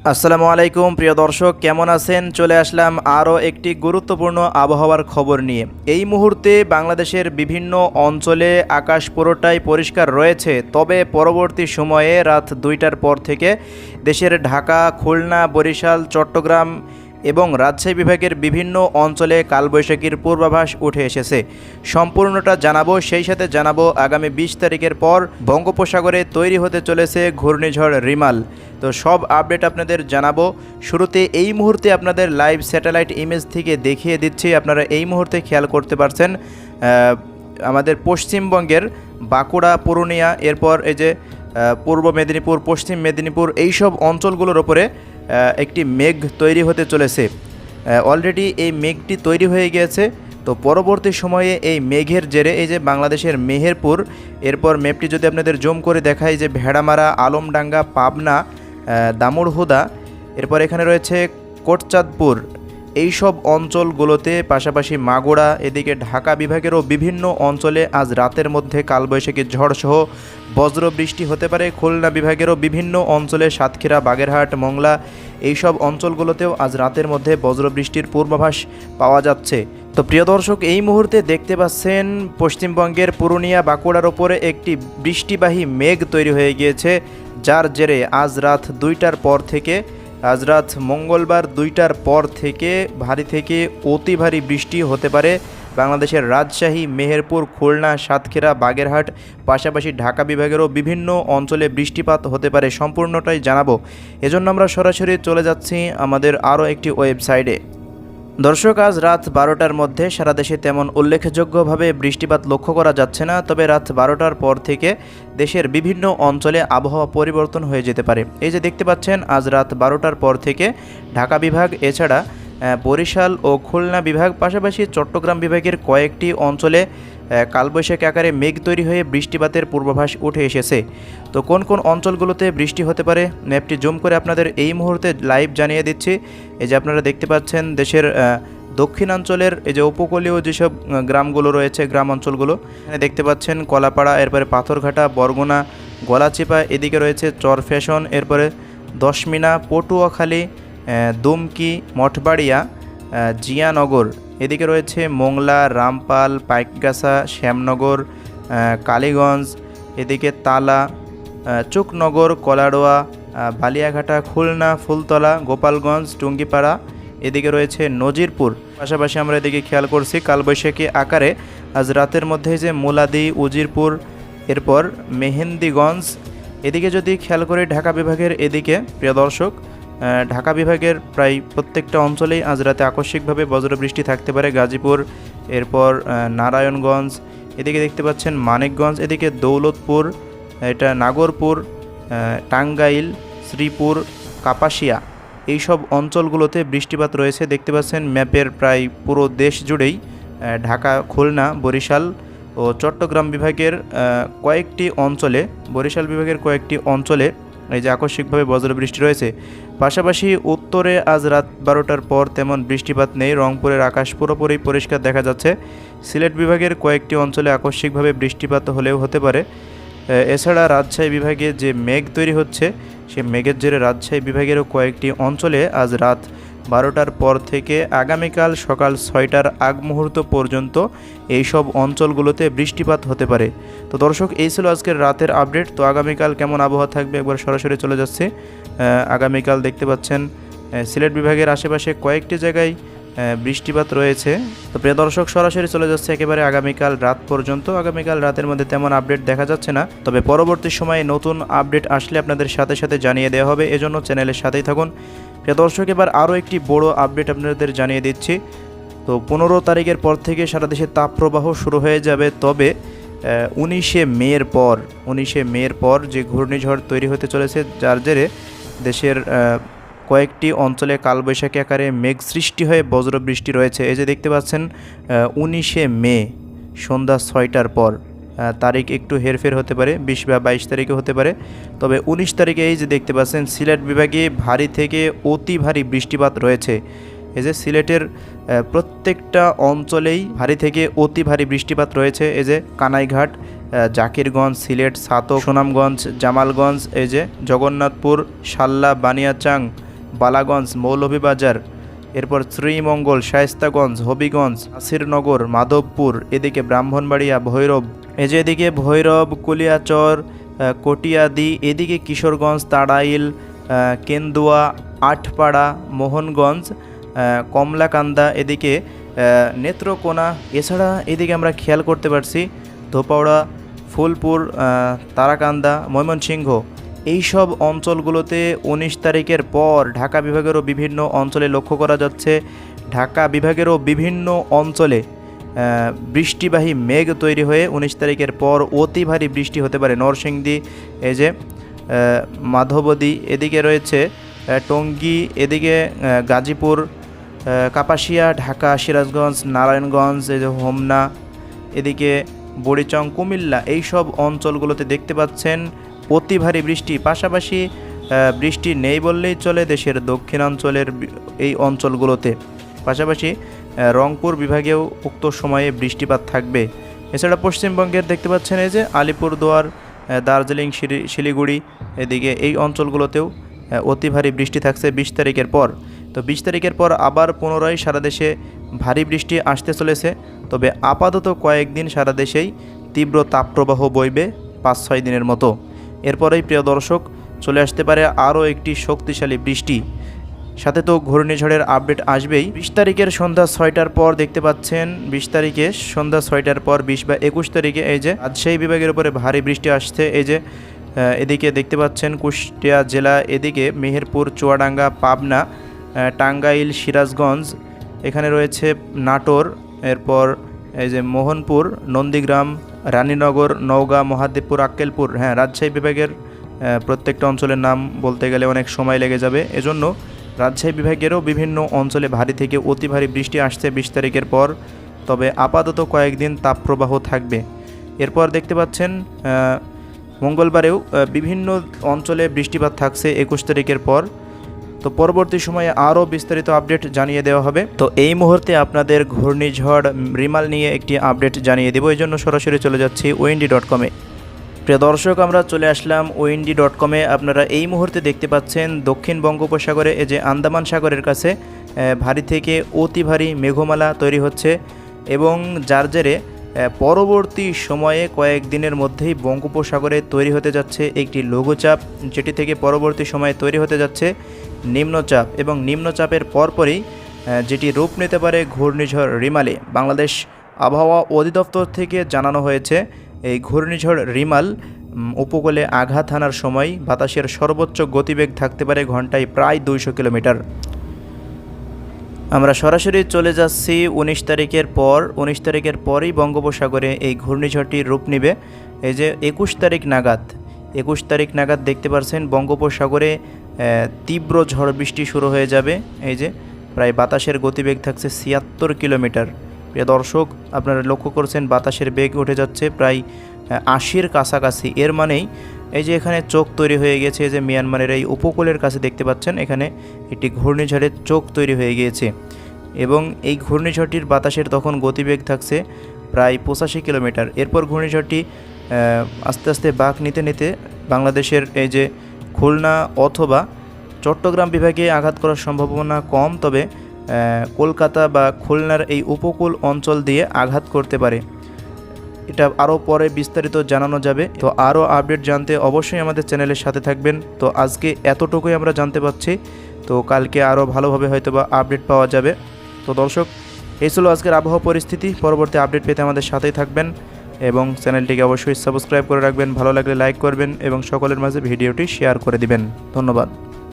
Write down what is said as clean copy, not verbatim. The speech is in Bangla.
আসসালামু আলাইকুম প্রিয় দর্শক, কেমন আছেন? চলে আসলাম আরও একটি গুরুত্বপূর্ণ আবহাওয়ার খবর নিয়ে। এই মুহূর্তে বাংলাদেশের বিভিন্ন অঞ্চলে আকাশ পুরোটাই পরিষ্কার রয়েছে, তবে পরবর্তী সময়ে রাত 2টার পর থেকে দেশের ঢাকা, খুলনা, বরিশাল, চট্টগ্রাম এবং রাজশাহী বিভাগের বিভিন্ন অঞ্চলে কালবৈশাখীর পূর্বাভাস উঠে এসেছে। সম্পূর্ণটা জানাবো, সেই সাথে জানাবো আগামী 20 তারিখের পর বঙ্গোপসাগরে তৈরি হতে চলেছে ঘূর্ণিঝড় রিমাল। তো সব আপডেট আপনাদের জানাবো। শুরুতে এই মুহূর্তে আপনাদের লাইভ স্যাটেলাইট ইমেজ থেকে দেখিয়ে দিচ্ছি। আপনারা এই মুহূর্তে খেয়াল করতে পারছেন আমাদের পশ্চিমবঙ্গের বাঁকুড়া, পুরুলিয়া, এরপর এই যে পূর্ব মেদিনীপুর, পশ্চিম মেদিনীপুর, এই সব অঞ্চলগুলোর ওপরে একটি মেঘ তৈরি হতে চলেছে। অলরেডি এই মেঘটি তৈরি হয়ে গিয়েছে। তো পরবর্তী সময়ে এই মেঘের জেরে এই যে বাংলাদেশের মেহেরপুর, এরপর ম্যাপটি যদি আপনাদের জুম করে দেখায় যে ভেড়ামারা, আলমডাঙ্গা, পাবনা, দামুড়হুদা, এরপর এখানে রয়েছে কোটচাঁদপুর, এই সব অঞ্চলগুলোতে, পাশাপাশি মাগুরা, এদিকে ঢাকা বিভাগেরও বিভিন্ন অঞ্চলে আজ রাতের মধ্যে কালবৈশাখী ঝড়সহ বজ্রবৃষ্টি হতে পারে। খুলনা বিভাগেরও বিভিন্ন অঞ্চলে সাতক্ষীরা, বাগেরহাট, মংলা, এই সব অঞ্চলগুলোতেও আজ রাতের মধ্যে বজ্রবৃষ্টির পূর্বাভাস পাওয়া যাচ্ছে। তো প্রিয় দর্শক, এই মুহূর্তে দেখতে পাচ্ছেন পশ্চিমবঙ্গের পুরুলিয়া, বাঁকুড়ার ওপরে একটি বৃষ্টিবাহী মেঘ তৈরি হয়ে গিয়েছে, যার জেরে আজ রাত 2টার পর থেকে, আজ রাত মঙ্গলবার 2টার পর থেকে ভারী থেকে অতি ভারী বৃষ্টি হতে পারে বাংলাদেশের রাজশাহী, মেহেরপুর, খুলনা, সাতক্ষীরা, বাগেরহাট, পাশাপাশি ঢাকা বিভাগেরও বিভিন্ন অঞ্চলে বৃষ্টিপাত হতে পারে। সম্পূর্ণটাই জানাবো, এজন্য আমরা সরাসরি চলে যাচ্ছি আমাদের আরও একটি ওয়েবসাইটে। দর্শক, আজ রাত 12টার মধ্যে সারা দেশে তেমন উল্লেখযোগ্যভাবে বৃষ্টিপাত লক্ষ্য করা যাচ্ছে না, তবে রাত 12টার পর থেকে দেশের বিভিন্ন অঞ্চলে আবহাওয়া পরিবর্তন হয়ে যেতে পারে। এই যে দেখতে পাচ্ছেন, আজ রাত 12টার পর থেকে ঢাকা বিভাগ, এছাড়া বরিশাল ও খুলনা বিভাগ, পাশাপাশি চট্টগ্রাম বিভাগের কয়েকটি অঞ্চলে কালবৈশাখী আকারে মেঘ তৈরি হয়ে বৃষ্টিপাতের পূর্বাভাস উঠে এসেছে। তো কোন কোন অঞ্চলগুলোতে বৃষ্টি হতে পারে ম্যাপটি জুম করে আপনাদের এই মুহূর্তে লাইভ জানিয়ে দিচ্ছি। এই যে আপনারা দেখতে পাচ্ছেন দেশের দক্ষিণাঞ্চলের এই যে উপকূলীয় যেসব গ্রামগুলো রয়েছে, গ্রাম অঞ্চলগুলো, এখানে দেখতে পাচ্ছেন কলাপাড়া, এরপরে পাথরঘাটা, বরগুনা, গলাচিপা, এদিকে রয়েছে চরফ্যাশন, এরপরে দশমিনা, পটুয়াখালী, দুমকি, মঠবাড়িয়া, জিয়ানগর, এদিকে রয়েছে মোংলা, রামপাল, পাইকগাছা, শ্যামনগর, কালীগঞ্জ, এদিকে তালা, চুকনগর, কলাড়োয়া, বালিয়াঘাটা, খুলনা, ফুলতলা, গোপালগঞ্জ, টুঙ্গিপাড়া, এদিকে রয়েছে নজিরপুর। পাশাপাশি আমরা এদিকে খেয়াল করছি কালবৈশাখী আকারে আজ রাতের মধ্যে যে মুলাদি, উজিরপুর, এরপর মেহেন্দিগঞ্জ, এদিকে যদি খেয়াল করি ঢাকা বিভাগের এদিকে, প্রিয় দর্শক, ঢাকা বিভাগের প্রায় প্রত্যেকটা অঞ্চলেই আজ রাতে আকস্মিকভাবে বজ্রবৃষ্টি থাকতে পারে। গাজীপুর, এরপর নারায়ণগঞ্জ, এদিকে দেখতে পাচ্ছেন মানিকগঞ্জ, এদিকে দৌলতপুর, এটা নাগরপুর, টাঙ্গাইল, শ্রীপুর, কাপাসিয়া, এই সব অঞ্চলগুলোতে বৃষ্টিপাত রয়েছে। দেখতে পাচ্ছেন ম্যাপের প্রায় পুরো দেশ জুড়েই ঢাকা, খুলনা, বরিশাল ও চট্টগ্রাম বিভাগের কয়েকটি অঞ্চলে, বরিশাল বিভাগের কয়েকটি অঞ্চলে এই যে আকস্মিকভাবে বজ্রবৃষ্টি রয়েছে। পাশাপাশি উত্তরে আজ রাত 12টার পর তেমন বৃষ্টিপাত নেই। রংপুরের আকাশ পুরোপুরি পরিষ্কার দেখা যাচ্ছে। সিলেট বিভাগের কয়েকটি অঞ্চলে আকস্মিকভাবে বৃষ্টিপাত হলেও হতে পারে। এছাড়া রাজশাহী বিভাগে যে মেঘ তৈরি হচ্ছে, সে মেঘের জেরে রাজশাহী বিভাগেরও কয়েকটি অঞ্চলে আজ রাত 12টার পর থেকে আগামীকাল সকাল 6টার আগ মুহূর্ত পর্যন্ত এই সব অঞ্চলগুলোতে বৃষ্টিপাত হতে পারে। তো দর্শক, এই ছিল আজকের রাতের আপডেট। তো আগামীকাল কেমন আবহাওয়া থাকবে একবার সরাসরি চলে যাচ্ছে। আগামীকাল দেখতে পাচ্ছেন সিলেট বিভাগের আশেপাশে কয়েকটি জায়গায় বৃষ্টিপাত রয়েছে। তো প্রিয় দর্শক, সরাসরি চলে যাচ্ছে একেবারে আগামীকাল রাত পর্যন্ত। আগামীকাল রাতের মধ্যে তেমন আপডেট দেখা যাচ্ছে না, তবে পরবর্তী সময়ে নতুন আপডেট আসলে আপনাদের সাথে সাথে জানিয়ে দেওয়া হবে, এজন্য চ্যানেলের সাথেই থাকুন। প্রিয় দর্শক, এবার আরও একটি বড় আপডেট আপনাদের জানিয়ে দিচ্ছি। তো 15 তারিখের পর থেকে সারা দেশে তাপপ্রবাহ শুরু হয়ে যাবে, তবে 19শে মের পর যে ঘূর্ণিঝড় তৈরি হতে চলেছে, যার জেরে দেশের কয়েকটি অঞ্চলে কালবৈশাখী আকারে মেঘ সৃষ্টি হয়ে বজ্রবৃষ্টি রয়েছে। এই যে দেখতে পাচ্ছেন 19শে মে সন্ধ্যা 6টার পর, তারিখ একটু হেরফের হতে পারে, 20 বা 22 তারিখে হতে পারে, তবে 19 তারিখে এই যে দেখতে পাচ্ছেন সিলেট বিভাগে ভারী থেকে অতি ভারী বৃষ্টিপাত রয়েছে। এই যে সিলেটের প্রত্যেকটা অঞ্চলেই ভারী থেকে অতি ভারী বৃষ্টিপাত রয়েছে। এই যে কানাইঘাট, জাকিরগঞ্জ, সিলেট, ছাতক, সুনামগঞ্জ, জামালগঞ্জ, এই যে জগন্নাথপুর, সাল্লা, বানিয়াচাং, বালাগঞ্জ, মৌলভীবাজার, এরপর শ্রীমঙ্গল, শায়েস্তাগঞ্জ, হবিগঞ্জ, আসিরনগর, মাধবপুর, এদিকে ব্রাহ্মণবাড়িয়া, ভৈরব, এই যে এদিকে ভৈরব, কুলিয়াচর, কটিয়াদি, এদিকে কিশোরগঞ্জ, তাড়াইল, কেন্দুয়া, আটপাড়া, মোহনগঞ্জ, কমলাকান্দা, এদিকে নেত্রকোনা, এছাড়া এদিকে আমরা খেয়াল করতে পারছি ধোপাউড়া, ফুলপুর, তারাকান্দা, ময়মনসিংহ, এইসব অঞ্চলগুলোতে 19 তারিখের পর ঢাকা বিভাগেরও বিভিন্ন অঞ্চলে লক্ষ্য করা যাচ্ছে ঢাকা বিভাগেরও বিভিন্ন অঞ্চলে বৃষ্টিবাহী মেঘ তৈরি হয়ে 19 তারিখের পর অতি ভারী বৃষ্টি হতে পারে। নরসিংদী, এই যে মাধবদী, এদিকে রয়েছে টঙ্গী, এদিকে গাজীপুর, কাপাসিয়া, ঢাকা, সিরাজগঞ্জ, নারায়ণগঞ্জ, এই যে হোমনা, এদিকে বুড়িচং, কুমিল্লা, এইসব অঞ্চলগুলোতে দেখতে পাচ্ছেন অতি ভারী বৃষ্টি। পাশাপাশি বৃষ্টি নেই বললেই চলে দেশের দক্ষিণাঞ্চলের এই অঞ্চলগুলোতে। পাশাপাশি রংপুর বিভাগেও উক্ত সময়ে বৃষ্টিপাত থাকবে। এছাড়া পশ্চিমবঙ্গের দেখতে পাচ্ছেন এই যে আলিপুরদুয়ার, দার্জিলিং, শিলিগুড়ি, এদিকে এই অঞ্চলগুলোতেও অতি ভারী বৃষ্টি থাকছে 20 তারিখের পর। তো 20 তারিখের পর আবার পুনরায় সারা দেশে ভারী বৃষ্টি আসতে চলেছে। তবে আপাতত কয়েকদিন সারা দেশেই তীব্র তাপপ্রবাহ বইবে 5-6 দিনের মতো। এরপরেই প্রিয় দর্শক চলে আসতে পারে আরও একটি শক্তিশালী বৃষ্টি, সাথে তো ঘূর্ণিঝড়ের আপডেট আসবেই। 20 তারিখের সন্ধ্যা 6টার পর দেখতে পাচ্ছেন 20 তারিখে সন্ধ্যা 6টার পর 20 বা 21 তারিখে এই যে রাজশাহী বিভাগের উপরে ভারী বৃষ্টি আসছে। এই যে এদিকে দেখতে পাচ্ছেন কুষ্টিয়া জেলা, এদিকে মেহেরপুর, চুয়াডাঙ্গা, পাবনা, টাঙ্গাইল, সিরাজগঞ্জ, এখানে রয়েছে নাটোর, এরপর এই যে মোহনপুর, নন্দীগ্রাম, রানীনগর, নওগাঁ, মহাদেবপুর, আক্কেলপুর। হ্যাঁ, রাজশাহী বিভাগের প্রত্যেকটা অঞ্চলের নাম বলতে গেলে অনেক সময় লেগে যাবে, এজন্য রাজশাহী বিভাগেরও বিভিন্ন অঞ্চলে ভারী থেকে অতি ভারী বৃষ্টি আসছে 20 তারিখের পর। তবে আপাতত কয়েকদিন তাপপ্রবাহ থাকবে। এরপর দেখতে পাচ্ছেন মঙ্গলবারেও বিভিন্ন অঞ্চলে বৃষ্টিপাত থাকছে 21 তারিখের পর। তো পরবর্তী সময়ে আরও বিস্তারিত আপডেট জানিয়ে দেওয়া হবে। তো এই মুহূর্তে আপনাদের ঘূর্ণিঝড় রিমাল নিয়ে একটি আপডেট জানিয়ে দেবো, এই জন্য সরাসরি চলে যাচ্ছি windy.com-এ। প্রিয় দর্শক, আমরা চলে আসলাম windy.com-এ। আপনারা এই মুহূর্তে দেখতে পাচ্ছেন দক্ষিণ বঙ্গোপসাগরে, এই যে আন্দামান সাগরের কাছে ভারী থেকে অতি ভারী মেঘমালা তৈরি হচ্ছে এবং যার জেরে পরবর্তী সময়ে কয়েকদিনের মধ্যেই বঙ্গোপসাগরে তৈরি হতে যাচ্ছে একটি লঘুচাপ, যেটি থেকে পরবর্তী সময়ে তৈরি হতে যাচ্ছে নিম্নচাপ এবং নিম্নচাপের পরপরই যেটি রূপ নিতে পারে ঘূর্ণিঝড় রিমালে। বাংলাদেশ আবহাওয়া অধিদপ্তর থেকে জানানো হয়েছে এই ঘূর্ণিঝড় রিমাল উপকূলে আঘাত হানার সময় বাতাসের সর্বোচ্চ গতিবেগ থাকতে পারে ঘন্টায় প্রায় 200 কিলোমিটার। আমরা সরাসরি চলে যাচ্ছি 19 তারিখের পর। 19 তারিখের পরেই বঙ্গোপসাগরে এই ঘূর্ণিঝড়টির রূপ নেবে। এই যে 21 তারিখ নাগাদ দেখতে পাচ্ছেন বঙ্গোপসাগরে তীব্র ঝড় বৃষ্টি শুরু হয়ে যাবে। এই যে প্রায় বাতাসের গতিবেগ থাকছে 76 কিলোমিটার। প্রিয় দর্শক, আপনারা লক্ষ্য করছেন বাতাসের বেগ উঠে যাচ্ছে প্রায় 80-র কাছাকাছি। এর মানেই এই যে এখানে চোখ তৈরি হয়ে গেছে, যে মিয়ানমারের এই উপকূলের কাছে দেখতে পাচ্ছেন এখানে একটি ঘূর্ণিঝড়ের চোখ তৈরি হয়ে গিয়েছে এবং এই ঘূর্ণিঝড়টির বাতাসের তখন গতিবেগ থাকছে প্রায় 85 কিলোমিটার। এরপর ঘূর্ণিঝড়টি আস্তে আস্তে বাঁক নিতে নিতে বাংলাদেশের এই যে খুলনা অথবা চট্টগ্রাম বিভাগে আঘাত করার সম্ভাবনা কম, তবে কলকাতা বা খুলনার এই উপকূল অঞ্চল দিয়ে আঘাত করতে পারে। এটা আরও পরে বিস্তারিত জানানো যাবে। তো আরও আপডেট জানতে অবশ্যই আমাদের চ্যানেলের সাথে থাকবেন। তো আজকে এতটুকুই আমরা জানতে পারছি, তো কালকে আরও ভালোভাবে হয়তোবা আপডেট পাওয়া যাবে। তো দর্শক, এই ছিল আজকের আবহাওয়া পরিস্থিতি। পরবর্তী আপডেট পেতে আমাদের সাথেই থাকবেন এবং চ্যানেলটিকে অবশ্যই সাবস্ক্রাইব করে রাখবেন। ভালো লাগলে লাইক করবেন এবং সকলের মাঝে ভিডিওটি শেয়ার করে দিবেন। ধন্যবাদ।